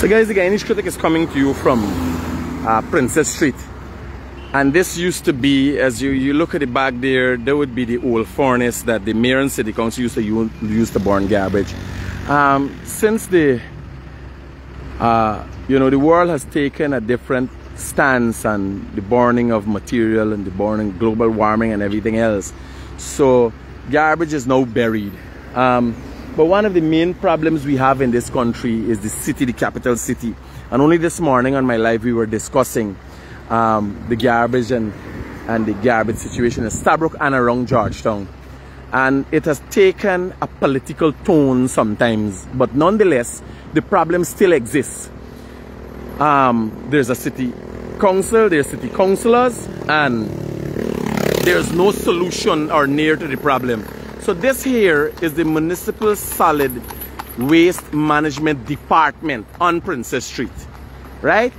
So guys, the Guyanese Critic is coming to you from Princess Street. And this used to be, as you look at it back there, there would be the old furnace that the mayor and city council used to burn garbage. Since the the world has taken a different stance on the burning of material and the burning global warming and everything else, so garbage is now buried. But one of the main problems we have in this country is the city, the capital city. And only this morning on my live we were discussing the garbage and the garbage situation in Stabrook and around Georgetown. And it has taken a political tone sometimes, but nonetheless, the problem still exists. There's a city council, there's city councillors, and there's no solution or near to the problem. So this here is the Municipal Solid Waste Management Department on Princess Street, right?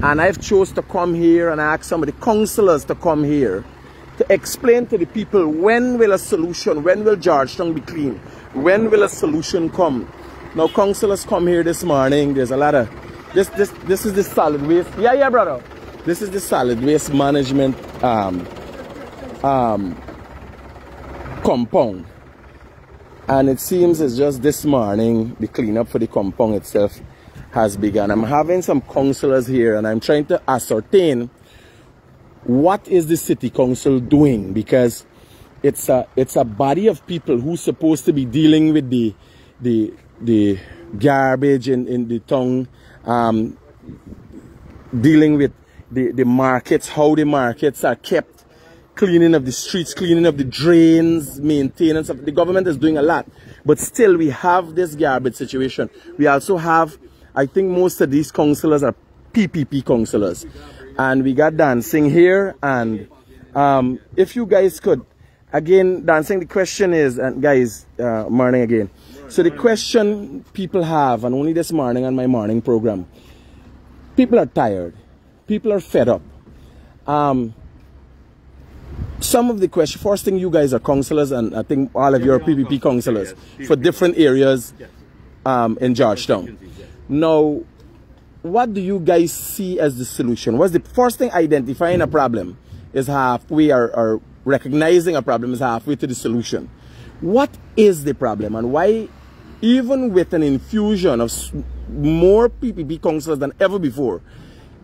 And I've chose to come here and ask some of the councillors to come here to explain to the people, when will a solution, when will Georgetown be clean? When will a solution come? Now councillors come here this morning, there's a lot of, this is the solid waste, yeah brother. This is the solid waste management compound. And it seems it's just this morning the cleanup for the compound itself has begun. I'm having some councillors here and I'm trying to ascertain what is the city council doing, because it's a body of people who's supposed to be dealing with the garbage in the town, dealing with the markets, how the markets are kept, cleaning of the streets, cleaning of the drains, maintenance of the government is doing a lot. But still we have this garbage situation. We also have, I think most of these councillors are PPP councillors. And we got dancing here, and if you guys could, again, dancing, the question is, and guys, morning again. So the question people have, and only this morning on my morning program, people are tired. People are fed up. Some of the question, first thing, you guys are councillors, and I think all of you are PPP councillors for different areas in Georgetown. Now, what do you guys see as the solution? What's the first thing? Identifying a problem is halfway, or recognizing a problem is halfway to the solution. What is the problem, and why, even with an infusion of more PPP councillors than ever before,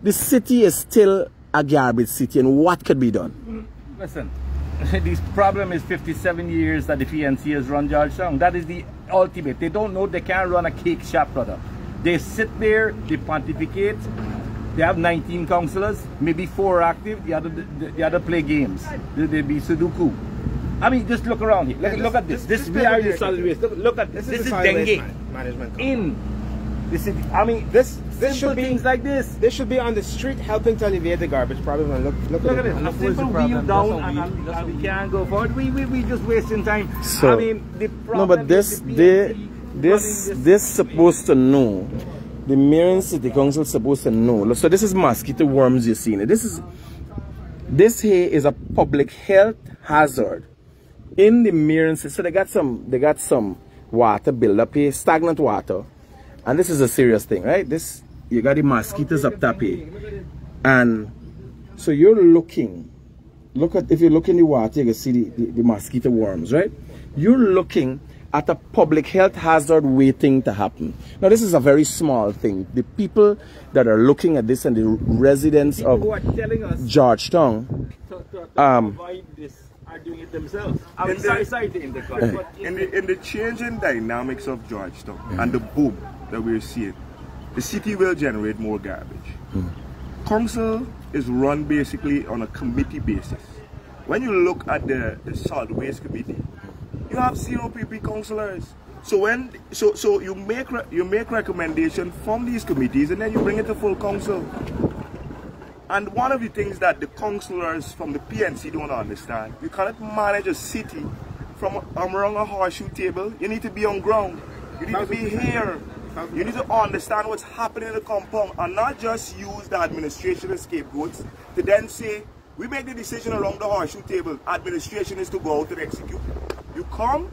the city is still a garbage city, and what could be done? Listen, this problem is 57 years that the PNC has run Georgetown. That is the ultimate. They don't know they can't run a cake shop, brother. They sit there, they pontificate. They have 19 councillors, maybe 4 active, the other play games. They be Sudoku. I mean, just look around here. Look at this. This we are the solid waste. Look at this. This is dengue. Management in the city. I mean, this should be things like this. They should be on the street helping to alleviate the garbage problem. And look at it. A simple wheel down, and we can't go forward. We just wasting time. So, I mean, the problem. No, but this supposed to know. The mayor and city council supposed to know. So this is mosquito worms you're seeing. This here is a public health hazard in the mayor and city. So they got some water build up here, stagnant water, and this is a serious thing, right? This, you got the mosquitoes up top here, and so you're looking. If you look in the water, you can see the mosquito worms, right? You're looking at a public health hazard waiting to happen. Now this is a very small thing. The people that are looking at this and the residents of Georgetown to avoid this are doing it themselves. I'm sorry to interrupt. In the changing dynamics of Georgetown and the boom that we're seeing, the city will generate more garbage. Council is run basically on a committee basis. When you look at the solid waste committee, you have 0 PP councillors. So you make recommendation from these committees, and then you bring it to full council. And one of the things that the councillors from the PNC don't understand, you cannot manage a city from around a horseshoe table. You need to be on ground. You need to be here. You need to understand what's happening in the compound, and not just use the administration as scapegoats to then say, we make the decision around the horseshoe table, administration is to go out and execute. You come,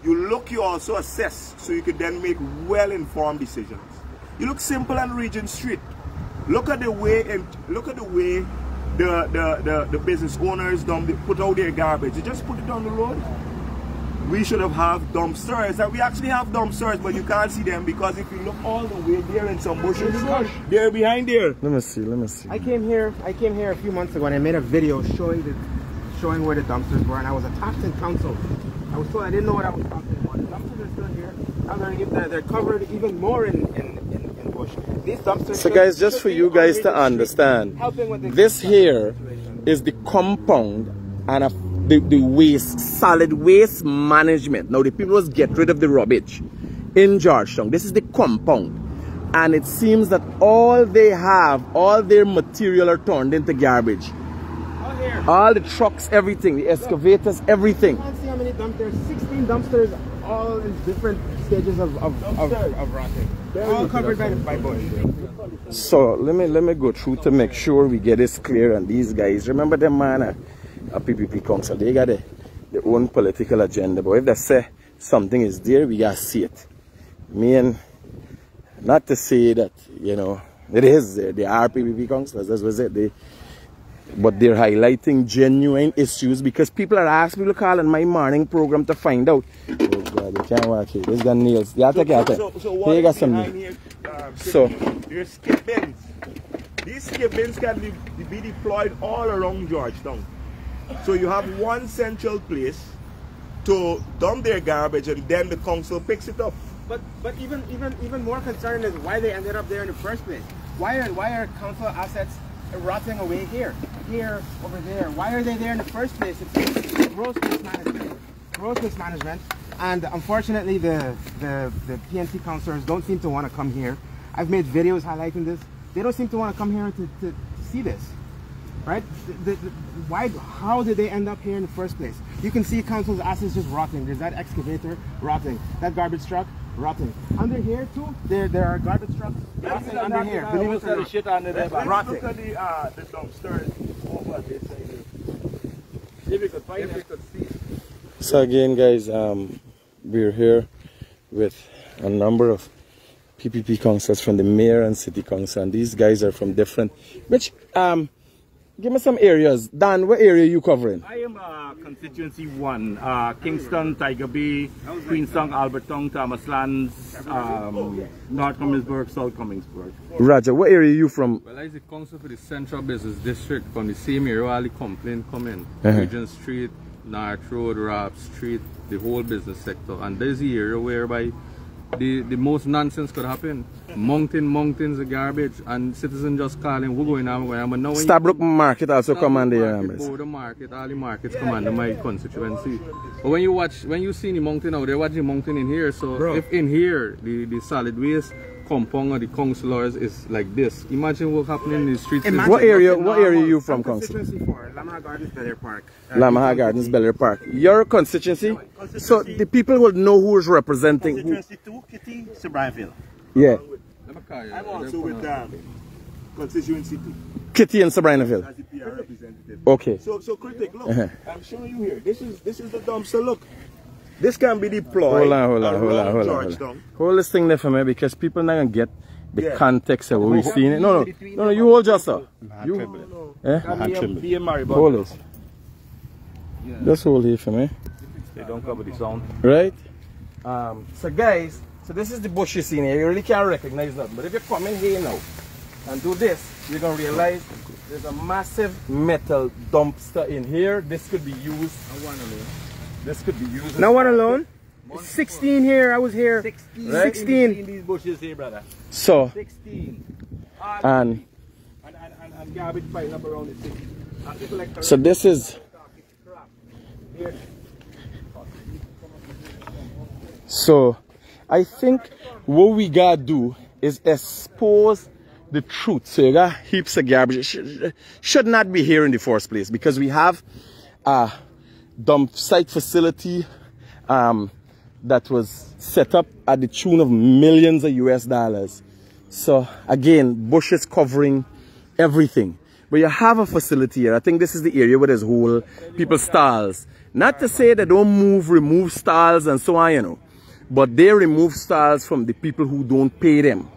you look, you also assess, so you can then make well-informed decisions. You look simple on Regent Street. Look at the way the business owners put out their garbage. They just put it on the road. We should have dumpsters, and we actually have dumpsters, but you can't see them because if you look all the way there in some bushes, they're behind there. Let me see. I came here a few months ago and I made a video showing where the dumpsters were, and I was attacked in council. I was told I didn't know what I was talking about. The dumpsters are still here. They're covered even more in bush. These dumpsters. So guys, just for you guys to understand, this here is the compound and the waste, solid waste management. Now the people must get rid of the rubbish in Georgetown. This is the compound. And it seems that all they have, all their material are turned into garbage. All the trucks, everything, the excavators, everything. You can't see how many dumpsters, 16 dumpsters, all in different stages of rotting. All covered by bush. So let me go through to make sure we get this clear on these guys. Remember them man a PPP council, they got their own political agenda, but if they say something is there, we gotta see it. Not to say that, you know, it is there. They are PPP councillors, that's what it. But they're highlighting genuine issues because people are asking me to call in my morning program to find out. Oh God, they can't watch it. This got nails. Yeah, take it. So what you got is some behind here, there's skip bins. These skip bins can be deployed all around Georgetown. So you have one central place to dump their garbage, and then the council picks it up. But even more concerning is why they ended up there in the first place. Why are council assets rotting away here, over there? Why are they there in the first place? It's gross mismanagement. And unfortunately, the PNC councillors don't seem to want to come here. I've made videos highlighting this. They don't seem to want to come here to see this, right? How did they end up here in the first place? You can see council's assets just rotting. There's that excavator rotting, that garbage truck rotting. Under here too, there are garbage trucks rotting under here. Believe it or not. Shit under there, but rotting. Look at the dumpsters over this side. if we could find it. So again guys, we're here with a number of PPP councillors from the mayor and city council, and these guys are from different, give me some areas. Dan, what area are you covering? I am constituency 1, Kingston, Tiger Bay, Queenstown, Alberton, Thomaslands, North Commingsburg, South Commingsburg. Roger, what area are you from? Well, I is the council for the Central Business District, from the same area all the complaint come in. Regent Street, North Road, Rapp Street, the whole business sector. And there's the area whereby the most nonsense could happen. Mountains of garbage, and citizens just calling, we're going on, but now Stabrook Market also come under here. The market, all the markets come under my constituency. But when you see the mountain out there, watch the mountain in here. So if in here the solid waste compound of the councillors is like this, imagine what's happening in the streets. What area are you from, council? Constituency 4, Lamaha Gardens, Bel Air Park. Lamaha Gardens, Bel Air Park. Your constituency? So the people will know who is representing. Constituency 2, Kitty, Sobrieville. Yeah. I'm also with constituency 2. Kitty and Sobrieville. As the PR representative. Okay. So critic, look, I'm showing you here. This is the dumpster. Look, this can be deployed. Hold on. Hold this thing there for me, because people not gonna get the context of what we're seeing. No, you hold just sir. No. Hold this. Just hold here for me. They don't cover the sound. Right? So guys, so this is the bush you see here. You really can't recognize that. But if you come in here now and do this, you're going to realize there's a massive metal dumpster in here. This could be used. This could be used. No one alone? 16 here. I was here. 16. Right? 16 these bushes here, brother. So, 16. and garbage piling up around the city. so this is. So, I think what we gotta do is expose the truth. So you got heaps of garbage. Should not be here in the first place, because we have a dump site facility that was set up at the tune of millions of US. So again, bushes covering everything. But you have a facility here. I think this is the area where there's whole people's stalls. Not to say they don't remove stalls and so on, you know. But they remove stalls from the people who don't pay them.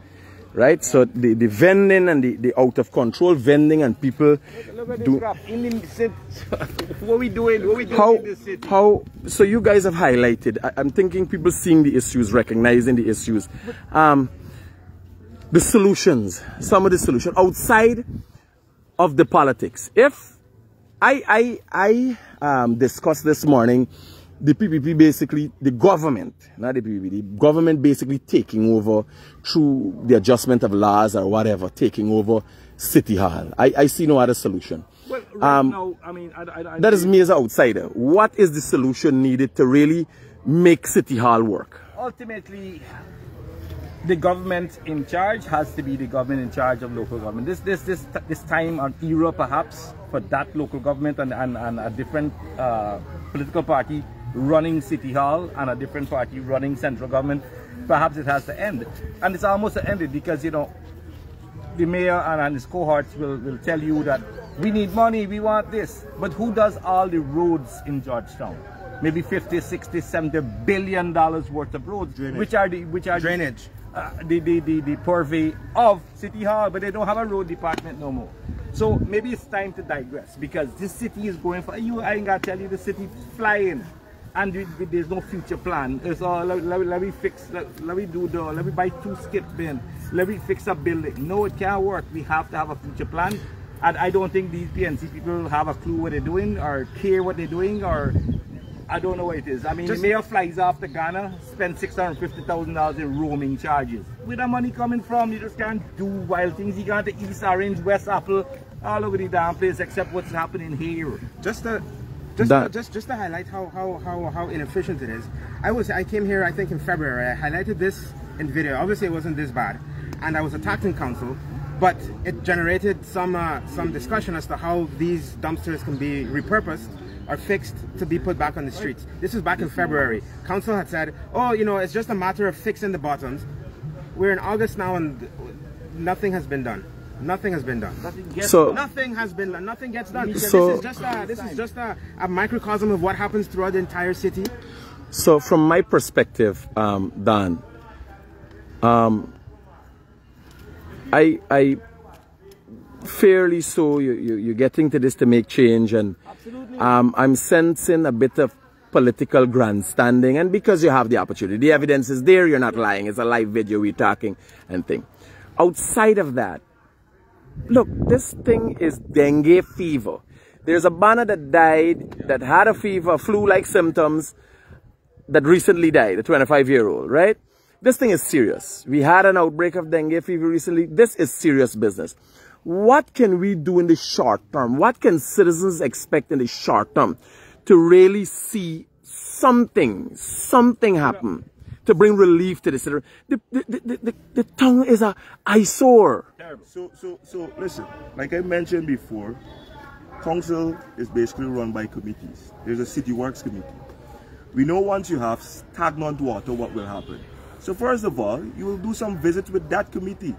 right? So the vending and the out of control vending and people Look at this do. crap. What we doing? What we doing in this city? So you guys have highlighted. I'm thinking people seeing the issues, recognizing the issues, the solutions. Some of the solutions outside of the politics. If I discussed this morning, the PPP basically, the government, not the PPP, the government basically taking over through the adjustment of laws or whatever, taking over City Hall. I see no other solution. Well, right now, I mean, I that is me as an outsider. What is the solution needed to really make City Hall work? Ultimately, the government in charge has to be the government in charge of local government. This time and era perhaps for that local government and a different political party running City Hall and a different party running central government, perhaps it has to end. And it's almost ended because, you know, the mayor and his cohorts will tell you that we need money, we want this. But who does all the roads in Georgetown? Maybe 50, 60, 70 billion dollars worth of roads, Drainage. which are Drainage. the purvey of City Hall, but they don't have a road department no more. So maybe it's time to digress because this city is going for you. I ain't gotta tell you, the city flying, and there's no future plan. It's all let me fix, let me buy 2 skip bin, let me fix a building. No, it can't work. We have to have a future plan, and I don't think these PNC people have a clue what they're doing or care what they're doing, or I don't know what it is. I mean, the mayor flies off to Ghana, spends $650,000 in roaming charges. Where the money coming from? You just can't do wild things. You can't to East Orange, West Apple, all over the damn place except what's happening here. Just to highlight how inefficient it is. I came here I think in February. I highlighted this in video. Obviously it wasn't this bad, and I was attacked in council, but it generated some discussion as to how these dumpsters can be repurposed or fixed to be put back on the streets. This was back in February. Council had said, oh, you know, it's just a matter of fixing the bottoms. We're in August now and nothing has been done. Nothing has been done. Nothing has been done. Nothing gets done. So this is just a microcosm of what happens throughout the entire city. So from my perspective, Dan, I fairly so you're getting to this to make change, and I'm sensing a bit of political grandstanding, and because you have the opportunity, the evidence is there, you're not lying, it's a live video, we're talking and thing. Outside of that, look, this thing is dengue fever. There's a banner that died, that had a fever, flu-like symptoms, that recently died, a 25-year-old, right? This thing is serious. We had an outbreak of dengue fever recently. This is serious business. What can we do in the short term? What can citizens expect in the short term to really see something happen to bring relief to the city? The tongue is a eyesore. So listen, like I mentioned before, council is basically run by committees. There's a city works committee. We know once you have stagnant water, what will happen. So first of all, you will do some visits with that committee.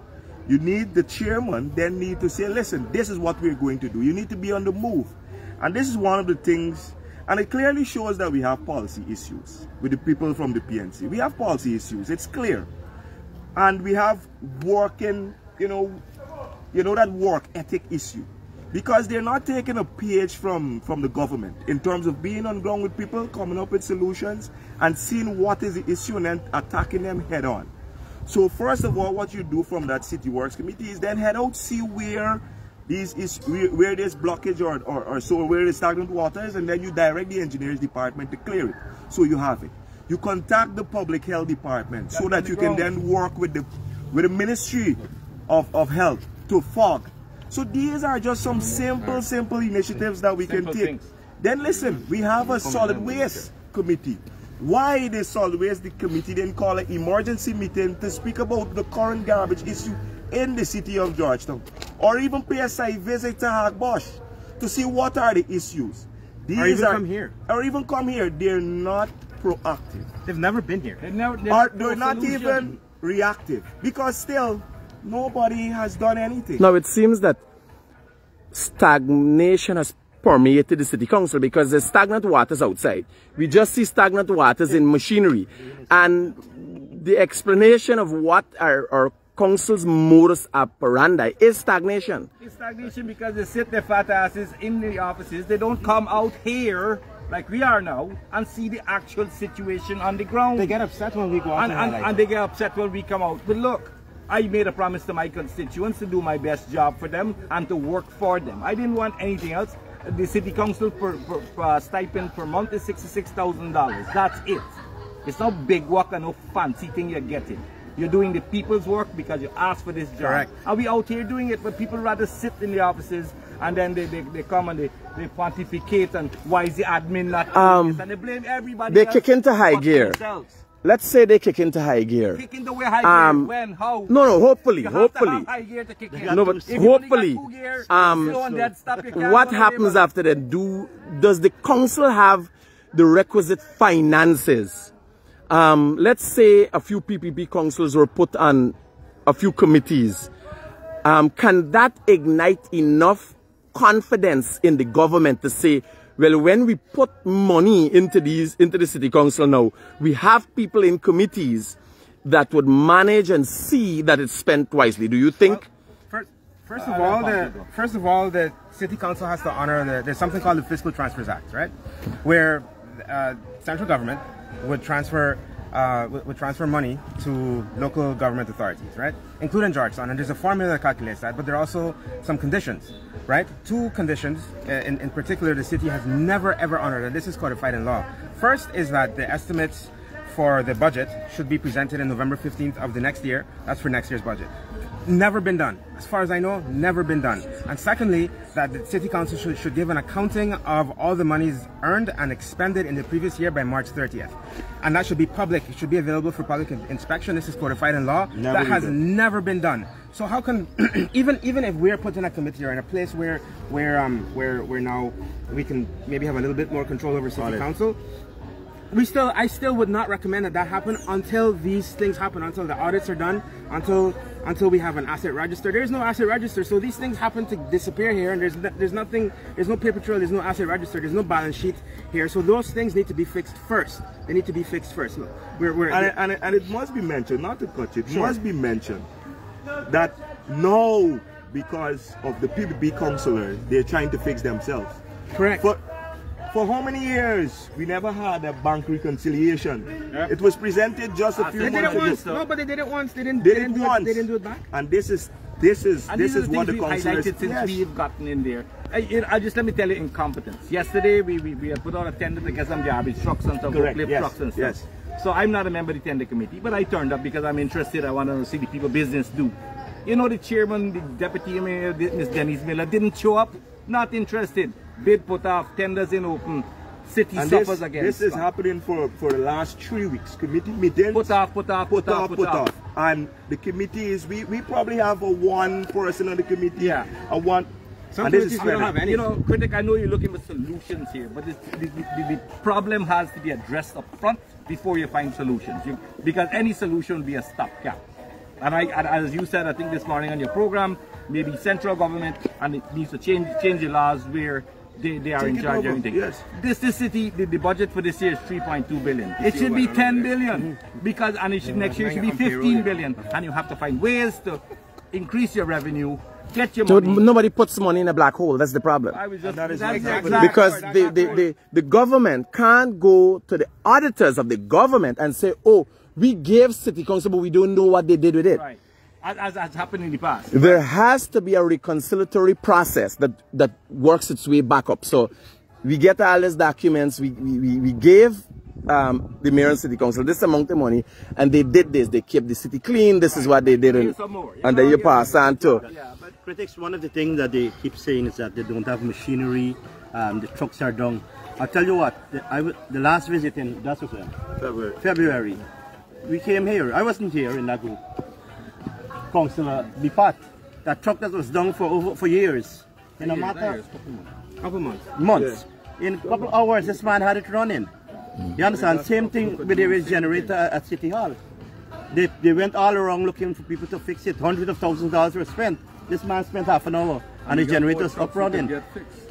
You need the chairman then need to say, listen, this is what we're going to do. You need to be on the move. And this is one of the things, and it clearly shows that we have policy issues with the people from the PNC. We have policy issues, it's clear. And we have working, you know that work ethic issue. Because they're not taking a page from the government in terms of being on ground with people, coming up with solutions, and seeing what is the issue and then attacking them head on. So first of all, what you do from that City Works Committee is then head out, see where there's blockage or so where the stagnant water is, and then you direct the engineers department to clear it. So you have it. You contact the public health department so that you can then work with the Ministry of Health to fog. So these are just some simple initiatives that we can take. Then listen, we have a solid waste committee. Why the solid waste committee didn't call an emergency meeting to speak about the current garbage issue in the city of Georgetown, or even pay a site visit to Hagbosh to see what are the issues. Or even come here. They're not proactive. They've never been here. They're not even reactive, because still nobody has done anything. Now it seems that stagnation has permeated the city council, because there's stagnant waters outside. We just see stagnant waters in machinery, and the explanation of what our council's modus operandi is stagnation. It's stagnation because they sit their fat asses in the offices. They don't come out here like we are now and see the actual situation on the ground. They get upset when we go out and they get upset when we come out. But look, I made a promise to my constituents to do my best job for them and to work for them. I didn't want anything else. The city council per stipend per month is $66,000. That's it. It's not big work and no fancy thing you're getting. You're doing the people's work because you asked for this job. Correct. And we out here doing it, but people rather sit in the offices and then they come and they pontificate and why is the admin not doing this? And they blame everybody. They kick into high gear. Themselves. Let's say they kick into high gear. Kick into where high gear? When? How? No, hopefully, you hopefully. Have to have high gear to kick in. No, but if hopefully, you only got 2 gears, slow and dead, stop, you can't what go happens anywhere. after they do? Does the council have the requisite finances? Let's say a few PPP councils were put on a few committees. Can that ignite enough confidence in the government to say, well, when we put money into the city council now, we have people in committees that would manage and see that it's spent wisely. Do you think? First of all, the city council has to honor there's something called the Fiscal Transfers Act, right? Where central government would transfer money to local government authorities, right? Including Georgetown, and there's a formula that calculates that, but there are also some conditions, right? 2 conditions in particular the city has never ever honored, and this is codified in law. First is that the estimates for the budget should be presented in November 15th of the next year. That's for next year's budget. Never been done. As far as I know, never been done. And secondly, that the city council should give an accounting of all the monies earned and expended in the previous year by March 30th. And that should be public. It should be available for public inspection. This is codified in law. That has never been done. So how can, even if we're put in a committee or in a place where now we can maybe have a little bit more control over city council, I still would not recommend that happen until these things happen, until the audits are done, until we have an asset register. There is no asset register, so these things happen to disappear here, and there's no paper trail, there's no asset register, there's no balance sheet here. So those things need to be fixed first. They need to be fixed first. Look, and it must be mentioned, not to cut it, must be mentioned that now, because of the PPP councillors, they're trying to fix themselves. Correct. For how many years we never had a bank reconciliation? Yeah. It was presented just a few months ago. No, but they did it once. They didn't do it back. And this is what the councillors since we've gotten in there. I just let me tell you incompetence. Yesterday we had put out a tender to get some garbage trucks and some forklift trucks and stuff. Yes. So I'm not a member of the tender committee, but I turned up because I'm interested. I want to see the people business do. You know, the chairman, the deputy mayor, Ms. Denise Miller didn't show up. Not interested. Bid put off, tenders in open, city suffers again. This is happening for the last 3 weeks. Committee meetings. Put off. And the committee is, we probably have one person on the committee. Yeah. Some committees we don't have any. You know, Critic, I know you're looking for solutions here, but the problem has to be addressed up front before you find solutions. Because any solution will be a stopgap. And as you said, I think this morning on your program, maybe central government, and it needs to change the laws where they are in charge of everything. Yes. This city, the budget for this year is 3.2 billion. It should be 10 billion because, and next year it should be 15 billion. And you have to find ways to increase your revenue, get your money. Nobody puts money in a black hole. That's the problem. Because the government can't go to the auditors of the government and say, oh, we gave city council, but we don't know what they did with it. Right. As has happened in the past. There has to be a reconciliatory process that works its way back up. So we get all these documents, we gave the mayor and city council this amount of money, and they did this. They kept the city clean. This is what they did. And then you pass on to. Yeah, but critics, one of the things that they keep saying is that they don't have machinery, the trucks are down. I'll tell you what, the last visit in, that's February, we came here. I wasn't here in that group. Councillor Bipat, that truck that was down for years. In a matter of couple months. Yeah. In a couple of hours, this man had it running. You understand? Same thing with the race generator at City Hall. They went all around looking for people to fix it. Hundreds of thousands of dollars were spent. This man spent half an hour and the generator's up running.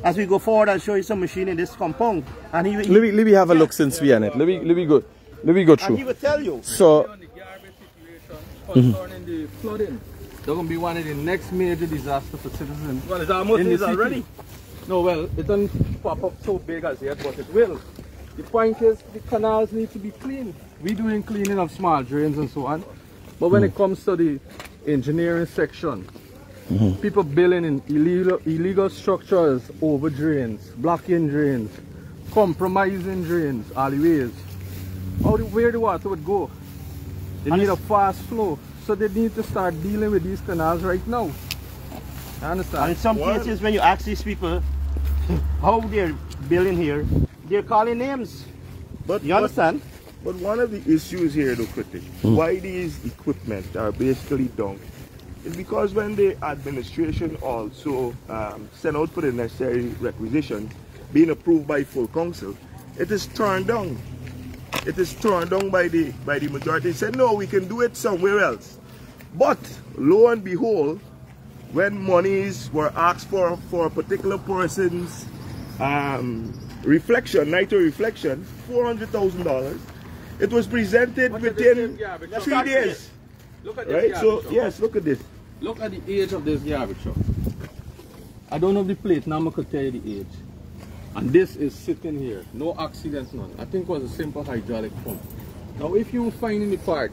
As we go forward, I'll show you some machine in this compound. And let me have a look since we are on it. Let me go through. And he will tell you. So concerning the flooding. They're going to be one of the next major disasters for citizens. Well, it's almost in the is city. already. No, well, it doesn't pop up so big as yet, but it will. The point is, the canals need to be cleaned. We're doing cleaning of small drains and so on. But when it comes to the engineering section, people building in illegal structures over drains, blocking drains, compromising drains, alleyways. Where the water would go? They need a fast flow. So they need to start dealing with these canals right now. You understand? And in some cases, when you ask these people how they're building here, they're calling names. But you understand? But one of the issues here, though, Critic, why these equipment are basically down, is because when the administration also sent out for the necessary requisitions, being approved by full council, it is turned down. It is turned down by the majority. They said, no, we can do it somewhere else. But lo and behold, when monies were asked for a particular person's reflection, night reflection, $400,000, it was presented within 3 days. Look at this right? So truck. yes, look at this. Look at the age of this garbage truck. I don't know the plate, now I could tell you the age. And this is sitting here, no accidents, none. I think it was a simple hydraulic pump. Now if you find the part,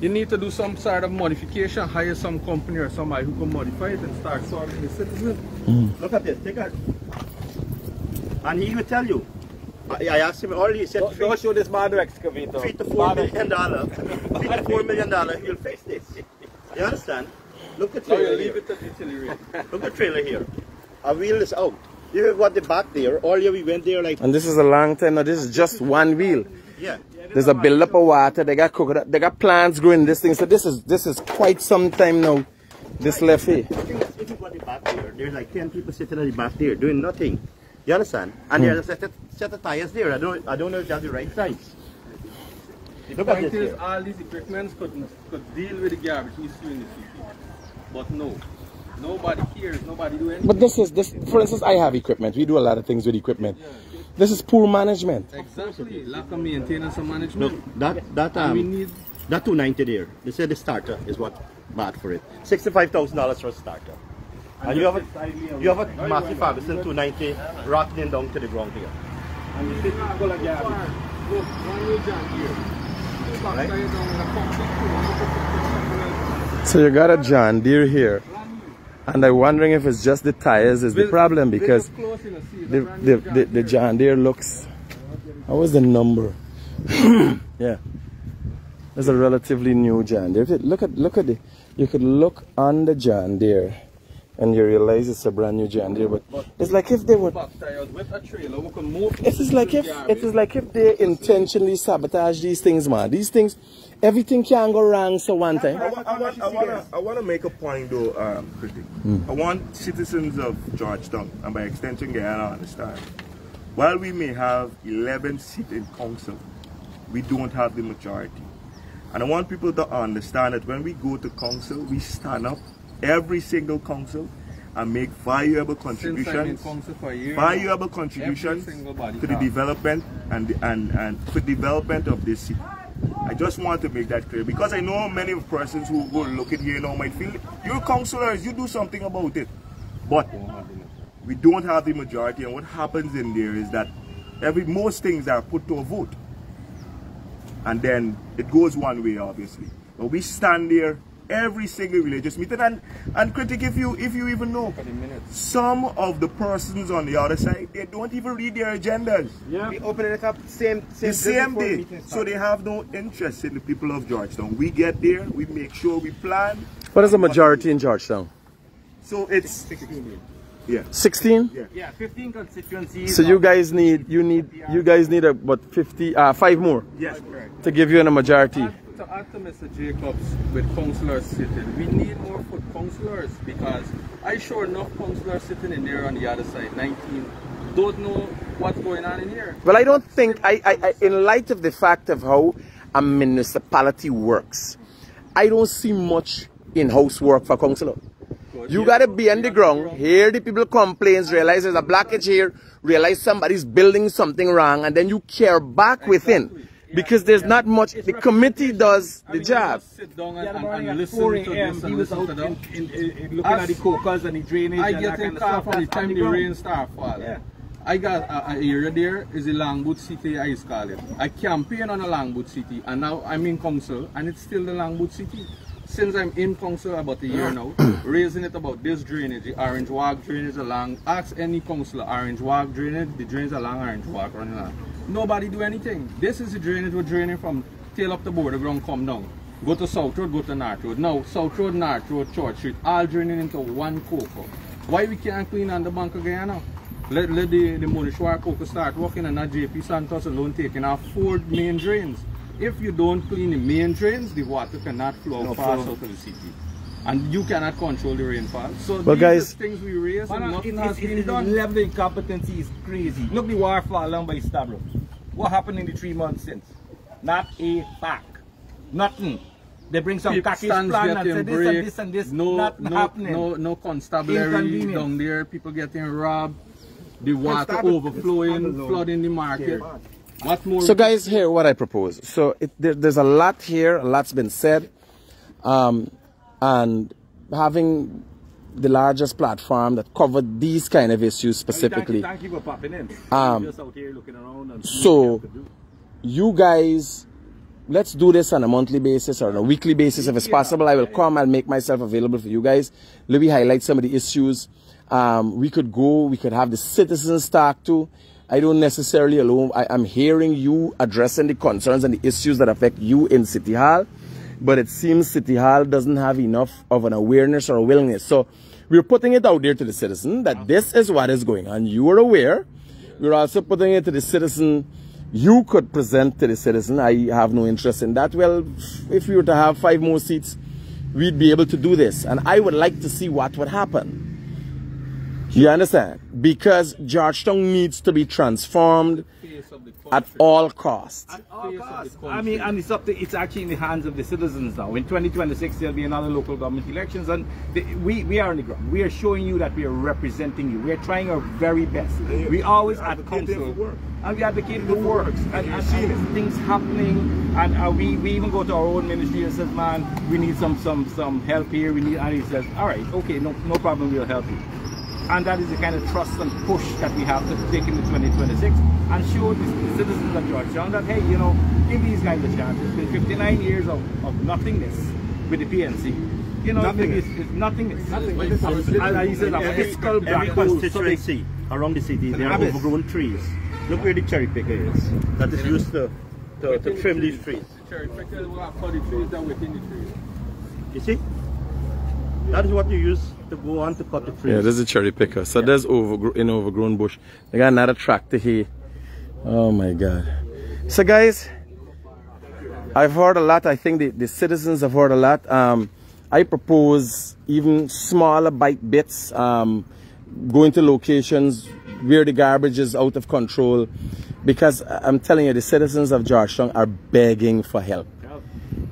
you need to do some sort of modification, hire some company or somebody who can modify it and start sorting the citizen. Look at this, take a... And he will tell you. I asked him already, he said Don't show this man the excavator. $3 to $4 million. $3 to $4 million, he'll face this. You understand? Look at the trailer here. Look at the trailer here. A wheel is out. You got the back there. Earlier we went there like... And this is a long time now. This is just one wheel. Yeah. There's a build-up of water. They got coconut. They got plants growing this thing. So this is quite some time now. This left here. If you got the back there, there's like 10 people sitting at the back there doing nothing. You understand? And there's a set of tires there. I don't know if that's the right size. The point is, all these equipments could deal with the garbage issue in the city. But no. Nobody cares, nobody do anything. But this, for instance, I have equipment. We do a lot of things with equipment. This is poor management. Exactly, lack of maintenance and management. Look, that 290 there, they said the starter is what bad for it. $65,000 for a starter. And you have a massive Ferguson 290 rotting down to the ground here. And the city is full of garbage. Look, one way down here. So you got a John Deere here. And I'm wondering if it's just the tires is the problem, because the John Deere looks... How was the number? Yeah. It's a relatively new John Deere. Look at the... You could look on the John Deere and you realize it's a brand new John Deere, but it's like if they were... It is like if they intentionally sabotage these things, man. These things... Everything can go wrong so one time. I want to make a point though, Critic. I want citizens of Georgetown, and by extension Guyana, to understand. While we may have 11 seats in council, we don't have the majority. And I want people to understand that when we go to council, we stand up every single council and make valuable contributions to the development and for development of this city. I just want to make that clear, because I know many persons who go look at here now might feel, you're councillors, you do something about it. But we don't have the majority, and what happens in there is that most things are put to a vote. And then it goes one way, obviously. But we stand there every single religious meeting, and Critic, if you even know, some of the persons on the other side, they don't even read their agendas. Yeah. We open it up the same day. So they have no interest in the people of Georgetown. We get there, we make sure we plan. What is the majority in Georgetown? So it's 16. Yeah. 16? Yeah, 15 constituencies. So you guys need about 5 more. Yes, correct. To give you a majority. To add to Mr. Jacobs with councillors sitting, we need more foot councillors, because I sure enough councillors sitting in there on the other side, 19, don't know what's going on in here. Well, I don't think, in light of the fact of how a municipality works, I don't see much in-house work for councillor. You gotta be on the ground, hear the people complaints, realize there's a blockage here, realize somebody's building something wrong, and then you care back within. because there's not much. The committee does the job. Sit down and listen 4 to a.m. this he and was listen out to them. looking at the cocas and the drainage. I and get that in kind of car stuff from the time the rain start fall. Yeah. I got a area there is a Longboot City, I used to call it. I campaign on a Longboot City, and now I'm in council, and it's still the Longboot City. Since I'm in council about a year now, raising it about this drainage, the Orange Walk drainage along, ask any councillor, Orange Walk drainage, the drainage along Orange Walk running along. Nobody do anything. This is the drainage we're draining from tail up the border ground, come down. Go to South Road, go to North Road. Now, South Road, North Road, Church Street, all draining into one coco. Why we can't clean on the bank of Guyana? Let the Monishwar coco start working and not JP Santos alone taking off 4 main drains. If you don't clean the main drains, the water cannot flow fast out of the city. And you cannot control the rainfall. So but these guys, are things we raise and nothing has been done. done. The level of incompetency is crazy. Look, the war fall along by Stabrook. What happened in the 3 months since? Not a fact. Nothing. They bring some package plan and say this and this and this. No happening. No constabulary down there. People getting robbed. The water overflowing, flooding the market. What more? So guys, here what I propose. So there's a lot here, a lot's been said, and having the largest platform that covered these kind of issues specifically. Thank you for popping in. Just out here looking around and so you guys, let's do this on a monthly basis or on a weekly basis. If it's possible, I will come and make myself available for you guys. Let me highlight some of the issues. We could have the citizens talk to. I don't necessarily alone. I'm hearing you addressing the concerns and the issues that affect you in City Hall, but it seems City Hall doesn't have enough of an awareness or a willingness. So we're putting it out there to the citizen that this is what is going on. You are aware. We're also putting it to the citizen. You could present to the citizen. I have no interest in that. Well, if we were to have 5 more seats, we'd be able to do this. And I would like to see what would happen. You understand? Because Georgetown needs to be transformed at all costs. At all costs. I mean, and it's actually in the hands of the citizens now. In 2026, there'll be another local government elections, and we are on the ground. We are showing you that we are representing you. We are trying our very best. We always at council, and we advocate for works, and things happening, and we even go to our own ministry and says, man, we need some help here. And he says, all right, okay, no problem, we'll help you. And that is the kind of trust and push that we have to take into 2026 and show the citizens of Georgetown that, hey, you know, give these guys a chance. It's been 59 years of nothingness with the PNC. You know, it's nothingness. And he says a fiscal every constituency around the city, there are overgrown trees. Look where the cherry picker is. That is used to trim these trees. The cherry picker will have 40 trees that within the trees. You see? That is what you use to go on to cut the trees. Yeah, this is a cherry picker. So there's overgrown bush. They got another tractor here. Oh my God. So guys, I've heard a lot. I think the citizens have heard a lot. I propose even smaller bite bits, going to locations where the garbage is out of control, because I'm telling you, the citizens of Georgetown are begging for help.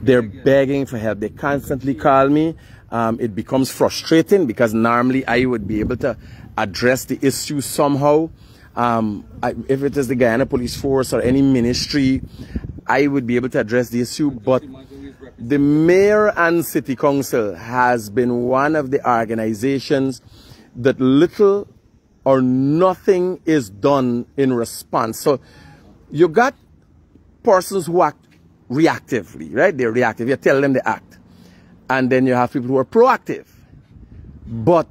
They're begging for help. They constantly call me. It becomes frustrating because normally I would be able to address the issue somehow. If it is the Guyana Police Force or any ministry, I would be able to address the issue. But the mayor and city council has been one of the organizations that little or nothing is done in response. So you got persons who act reactively, right? They're reactive. You tell them they act. And then you have people who are proactive. But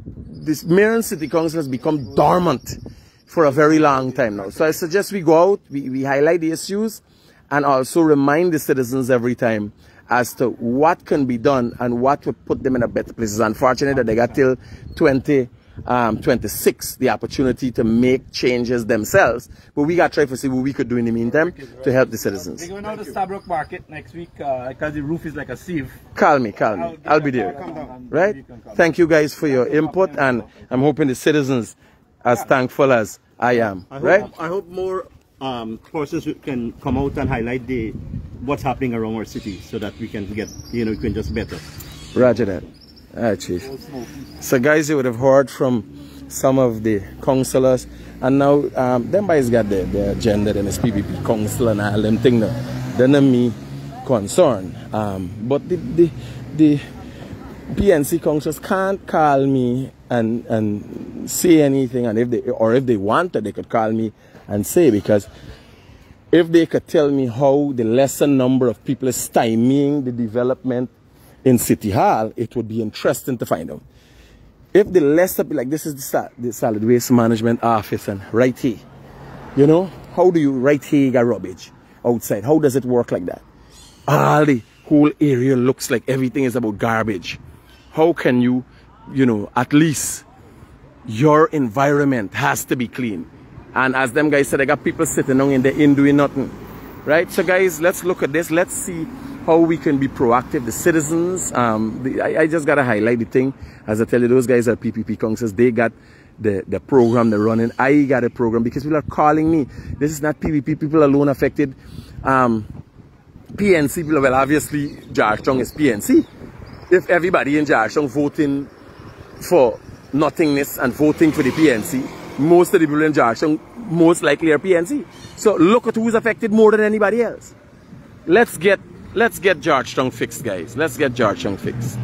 this mayor and city council has become dormant for a very long time now. So I suggest we go out, we highlight the issues, and also remind the citizens every time as to what can be done and what would put them in a better place. It's unfortunate that they got till 2026 the opportunity to make changes themselves, but we got to try to see what we could do in the meantime to help the citizens. We're going out to Stabrook Market next week because the roof is like a sieve. Call me. I'll be there. Right? Thank you guys for your input, and I'm hoping the citizens as thankful as I am. I hope more persons can come out and highlight what's happening around our city so that we can get, we can just better. Roger that. All right, Chief. So guys, you would have heard from some of the councillors, and now them guys got their agenda, then it's PPP council and all them thing now. Then me concerned. But the PNC councillors can't call me and say anything, and if they wanted, they could call me and say, because if they could tell me how the lesser number of people is stymieing the development in City Hall, it would be interesting to find out. If the lesser, like this is the solid waste management office, and right here, you know, how do you right here get rubbish outside? How does it work like that? All the whole area looks like everything is about garbage. How can you, you know, at least your environment has to be clean. And as them guys said, I got people sitting down in there in doing nothing. Right? So guys, let's look at this. Let's see how we can be proactive. The citizens, I just got to highlight the thing. As I tell you, those guys are PPP councils. They got the program they're running. I got a program because people are calling me. This is not PPP. People alone affected. PNC people, well, obviously, Georgetown is PNC. If everybody in Georgetown voting for nothingness and voting for the PNC, most of the people in Georgetown most likely are PNC. So look at who's affected more than anybody else. Let's get Georgetown fixed, guys. Let's get Georgetown fixed.